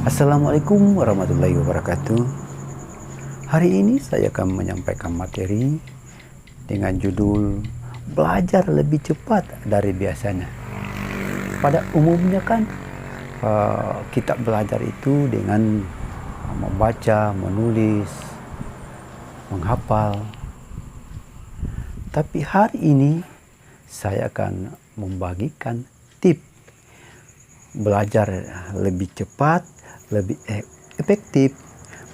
Assalamualaikum warahmatullahi wabarakatuh. Hari ini saya akan menyampaikan materi dengan judul belajar lebih cepat dari biasanya. Pada umumnya kan kita belajar itu dengan membaca, menulis, menghafal. Tapi hari ini saya akan membagikan tips belajar lebih cepat, lebih efektif,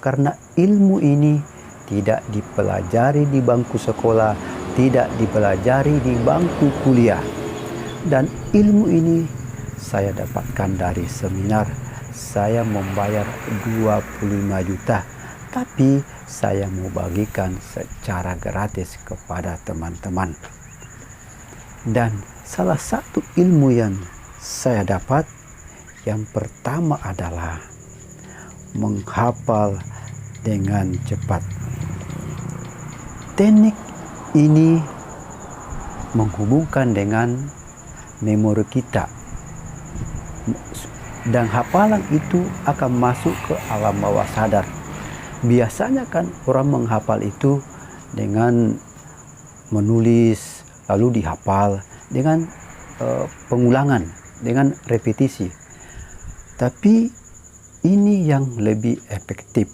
karena ilmu ini tidak dipelajari di bangku sekolah, tidak dipelajari di bangku kuliah. Dan ilmu ini saya dapatkan dari seminar. Saya membayar 25 juta, tapi saya mau bagikan secara gratis kepada teman-teman. Dan salah satu ilmu yang saya dapat, yang pertama adalah menghafal dengan cepat. Teknik ini menghubungkan dengan memori kita, dan hafalan itu akan masuk ke alam bawah sadar. Biasanya kan orang menghafal itu dengan menulis lalu dihafal dengan pengulangan, dengan repetisi. Tapi ini yang lebih efektif.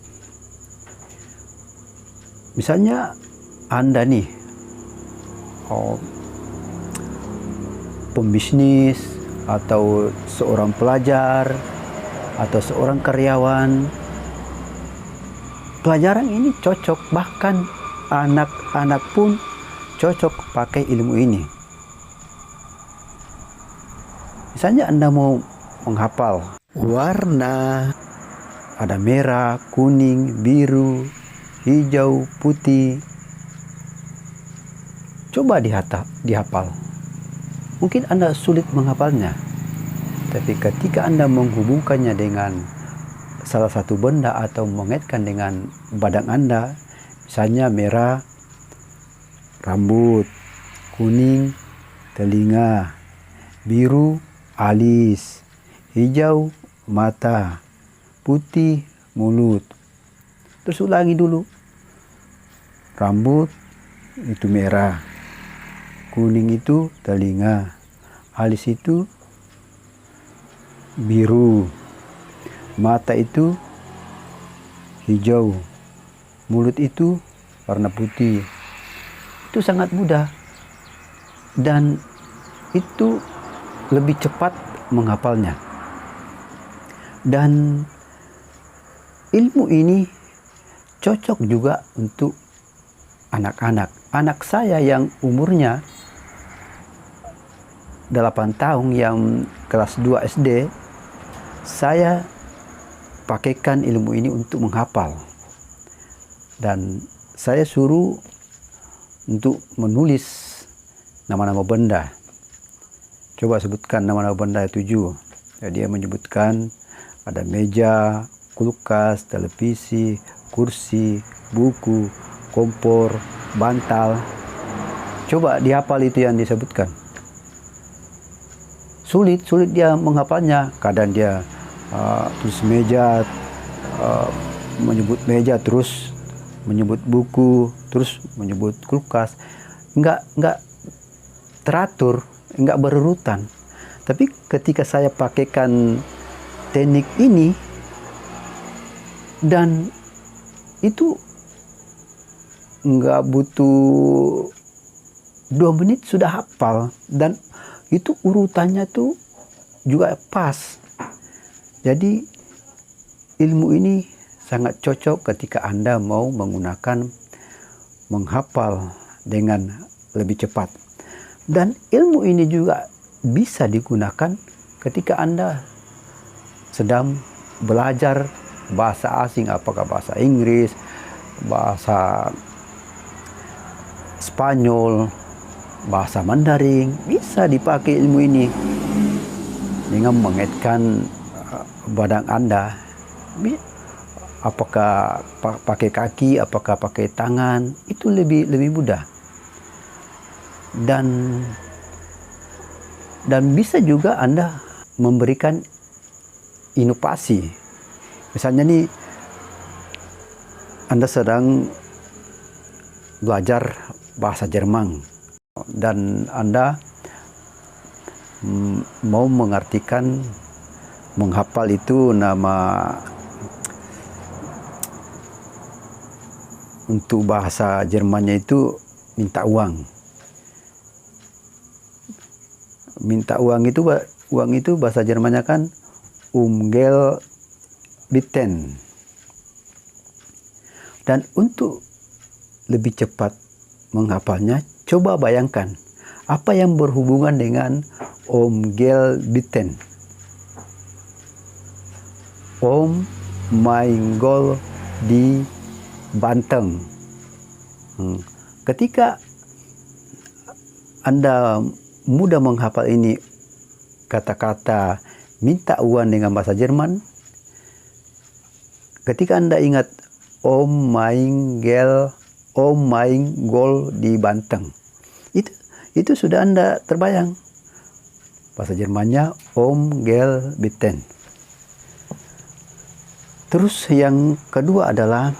Misalnya Anda nih pembisnis atau seorang pelajar atau seorang karyawan, pelajaran ini cocok, bahkan anak-anak pun cocok pakai ilmu ini. Misalnya Anda mau menghafal warna, ada merah, kuning, biru, hijau, putih. Coba dihafal. Mungkin Anda sulit menghafalnya, tapi ketika Anda menghubungkannya dengan salah satu benda atau mengaitkan dengan badan Anda, misalnya merah, rambut, kuning, telinga, biru, alis, hijau, mata, putih, mulut. Terus ulangi dulu. Rambut itu merah, kuning itu telinga, alis itu biru, mata itu hijau, mulut itu warna putih. Itu sangat mudah dan itu lebih cepat menghafalnya. Dan ilmu ini cocok juga untuk anak-anak. Anak saya yang umurnya 8 tahun, yang kelas 2 SD, saya pakaikan ilmu ini untuk menghafal. Dan saya suruh untuk menulis nama-nama benda. Coba sebutkan nama-nama benda 7. Jadi dia menyebutkan ada meja, kulkas, televisi, kursi, buku, kompor, bantal. Coba dihafal itu yang disebutkan. Sulit dia menghafalnya. Kadang dia tulis meja, menyebut meja, terus menyebut buku, terus menyebut kulkas. Enggak teratur, enggak berurutan. Tapi ketika saya pakaikan teknik ini, dan itu nggak butuh 2 menit sudah hafal, dan itu urutannya tuh juga pas. Jadi ilmu ini sangat cocok ketika Anda mau menggunakan menghafal dengan lebih cepat. Dan ilmu ini juga bisa digunakan ketika Anda sedang belajar bahasa asing, apakah bahasa Inggris, bahasa Spanyol, bahasa Mandarin. Bisa dipakai ilmu ini dengan mengaitkan badan Anda. Apakah pakai kaki, apakah pakai tangan, itu lebih mudah. Dan bisa juga Anda memberikan inovasi Misalnya nih, Anda sedang belajar bahasa Jerman dan Anda mau mengartikan, menghafal itu nama untuk bahasa Jermannya itu minta uang. Minta uang itu bahasa Jermannya kan Geld bitten. Dan untuk lebih cepat menghafalnya, coba bayangkan apa yang berhubungan dengan Geld bitten. Mein Gol di Banten. Ketika Anda mudah menghafal ini kata-kata minta uang dengan bahasa Jerman, ketika Anda ingat mein Gol di Banten, itu sudah Anda terbayang. Bahasa Jermannya Geld bitten. Terus yang kedua adalah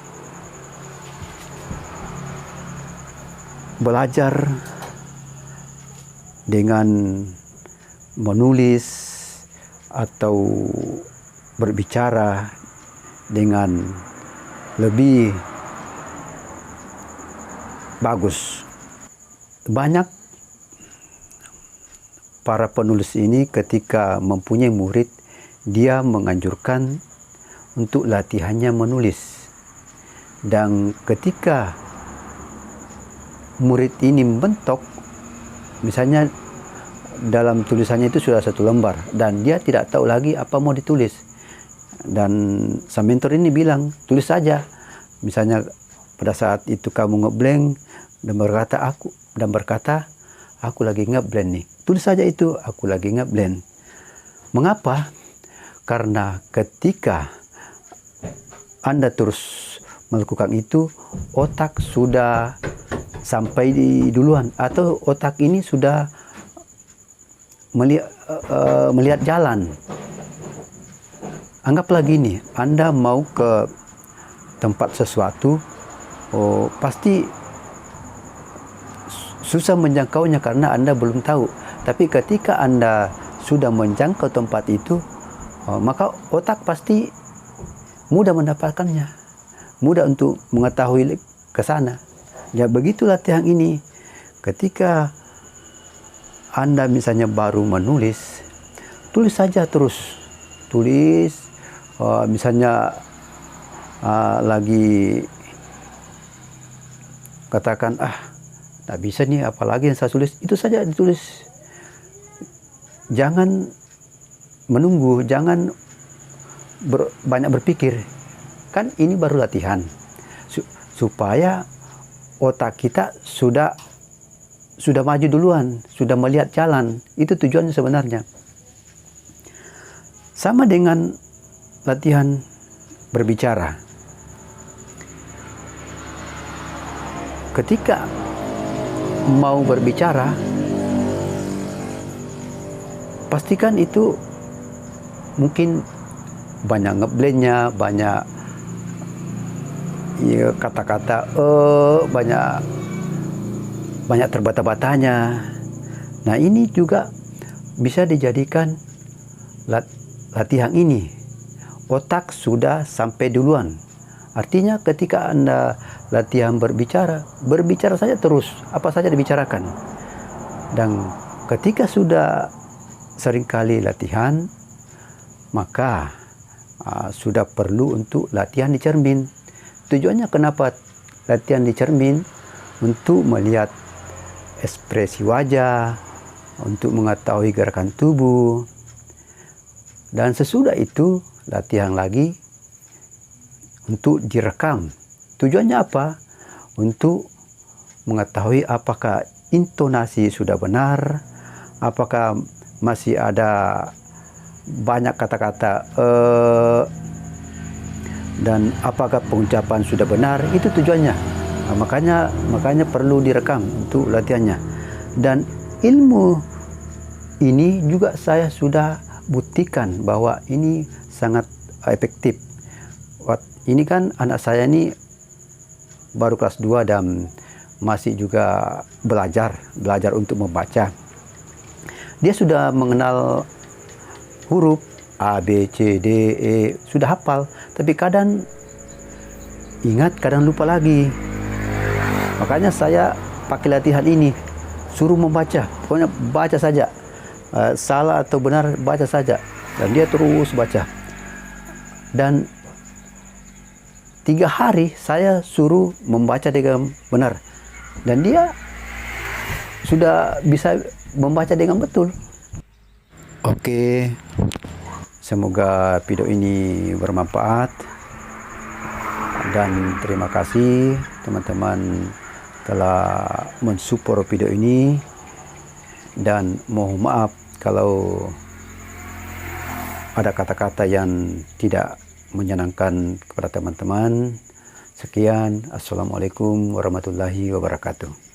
belajar dengan menulis atau berbicara dengan lebih bagus. Banyak para penulis ini ketika mempunyai murid, dia menganjurkan untuk latihannya menulis. Dan ketika murid ini mentok, misalnya dalam tulisannya itu sudah 1 lembar dan dia tidak tahu lagi apa mau ditulis, dan sang mentor ini bilang tulis saja. Misalnya pada saat itu kamu ngeblank dan berkata aku lagi ngeblank nih, tulis saja itu, aku lagi ngeblank. Mengapa? Karena ketika Anda terus melakukan itu, otak sudah sampai di duluan, atau otak ini sudah melihat jalan. Anggaplah gini, Anda mau ke tempat sesuatu, pasti susah menjangkaunya karena Anda belum tahu. Tapi ketika Anda sudah menjangkau tempat itu, maka otak pasti mudah mendapatkannya, mudah untuk mengetahui ke sana. Ya, begitu latihan ini. Ketika Anda misalnya baru menulis, tulis saja terus. Tulis, misalnya lagi katakan, tak bisa nih, apalagi yang saya tulis, itu saja ditulis. Jangan menunggu, jangan banyak berpikir. Kan ini baru latihan. Supaya otak kita sudah maju duluan, sudah melihat jalan. Itu tujuannya sebenarnya. Sama dengan latihan berbicara. Ketika mau berbicara, pastikan itu mungkin banyak ngeblanknya, banyak kata-kata banyak terbata-batanya. Nah, ini juga bisa dijadikan latihan ini. Otak sudah sampai duluan. Artinya ketika Anda latihan berbicara saja terus, apa saja dibicarakan. Dan ketika sudah seringkali latihan, maka sudah perlu untuk latihan di cermin. Tujuannya kenapa latihan di cermin? Untuk melihat ekspresi wajah, untuk mengetahui gerakan tubuh. Dan sesudah itu latihan lagi untuk direkam. Tujuannya apa? Untuk mengetahui apakah intonasi sudah benar, apakah masih ada banyak kata-kata dan apakah pengucapan sudah benar. Itu tujuannya. Nah, makanya perlu direkam untuk latihannya. Dan ilmu ini juga saya sudah buktikan bahwa ini sangat efektif. ini kan anak saya ini baru kelas 2 dan masih juga belajar untuk membaca. Dia sudah mengenal huruf A, B, C, D, E, sudah hafal, tapi kadang ingat, kadang lupa lagi. Makanya saya pakai latihan ini, suruh membaca, pokoknya baca saja, salah atau benar baca saja, dan dia terus baca. Dan 3 hari saya suruh membaca dengan benar, dan dia sudah bisa membaca dengan betul. Oke, semoga video ini bermanfaat, dan terima kasih teman-teman telah mensupport video ini, dan mohon maaf kalau ada kata-kata yang tidak menyenangkan kepada teman-teman. Sekian, assalamualaikum warahmatullahi wabarakatuh.